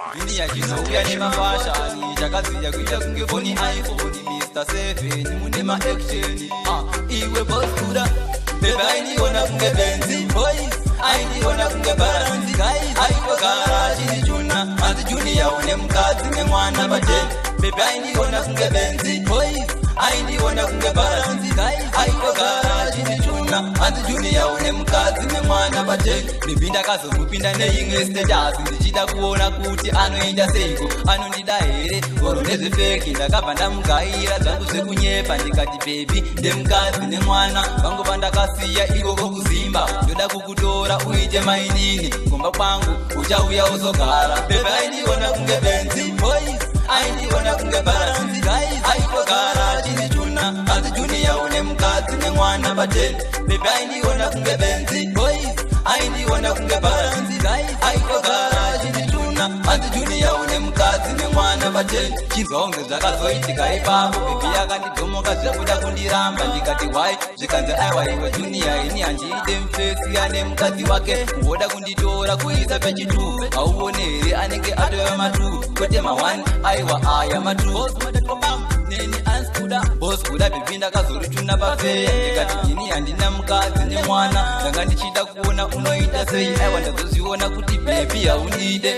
Dunia jinouya ni mafashani chakaziya kuita kunge phone iPhone Mr. 7 munema action iwe boss kuda bebe ainiona kunge Benzi boys ainiona kunge Baranzi guys aipo garage ni juna anti junior une mkazi ne mwana bate bebe ainiona kunge Benzi boys ainiona kunge Baranzi guys aipo garage ni juna anti junior une mkazi ne mwana bate nipinda kazo kupinda ne inge status ndichida kuona kuti anoenda seiko anondida here oro neze fake ndakabva ndamugaira dzangu zvekunyepa ndikati baby ndemukadzi nemwana vangu vandakasiya ikoko kuzimba ndoda kukutora uite mainini kumba kwangu uchauya uzogara baby ainiona kunge Benzi boys ainiona kunge Baranzi guys aipo garage ni juna anti junior une mukadzi nemwana bate baby ainiona kunge Benzi boys ainiona kunge Baranzi guys aipo garage ni juna anti junior une mukadzi nemwana bate chizonge zvakazoitika ipapo baby akandidzomoka zvekuda kundiramba ndikati why zvikanzi aiwa iwe junior ini handiite mufesi ane mukadzi wake ngoda kunditora kuisa pechitu auone here anenge atova matu kwete ma1 aiwa aya matu neni anskuda boss kuda baby ndakazorichuna pafeya ndikati ini handina mukadzi nemwana ndanga ndichida kuona unoita sei aiwa ndazozviona kuti baby haundide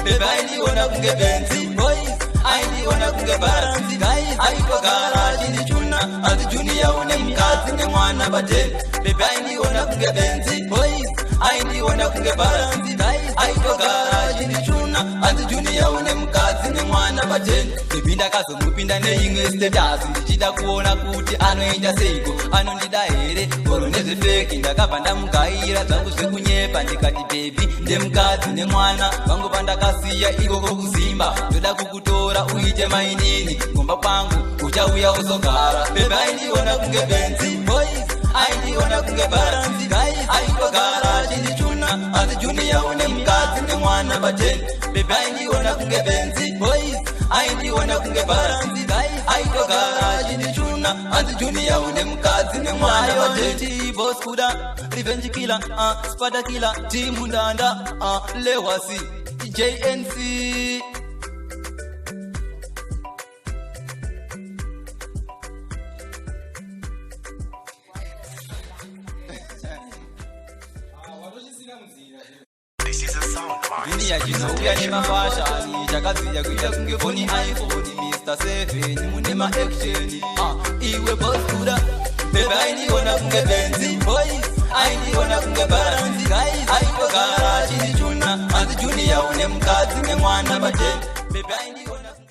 baby ainiona kunge Benzi boys ainiona kunge Baranzi guys aipo garage ni juna anti junior une mukadzi nemwana bate baby ainiona kunge Benzi boys ainiona kunge Baranzi guys aipo garage ni juna anti junior une mukadzi nemwana bate baby ndakazomupinda neimwe status ndichida kuona kuti anoenda seiko anondida here oro neze fake ndakabva ndamugaira dzangu zvekunyepa ndikati baby ndemukadzi nemwana vangu vandakasiya ikoko kuzimba ndoda kukutora uite mainini kumba kwangu uchauya uzogara baby ainiona kunge Benzi boys ainiona kunge Baranzi guys aipo garage ni juna anti junior une mukadzi nemwana bate baby ainiona kunge Benzi boys ainiona kunge Baranzi guys aipo garage ni juna anti junior une mukadzi nemwana bate boss kuda revenge killer spada killer team ndanda lewasi JNC This is a soundbite. Dunia jinouya ni mafashani chakaziya kuita kunge phone iPhone Mr. 7 munema action iwe boss kuda bebe ainiona kunge Benzi boys ainiona kunge Baranzi guys aipo garage ni juna anti junior une mukadzi nemwana bate bebe ainiona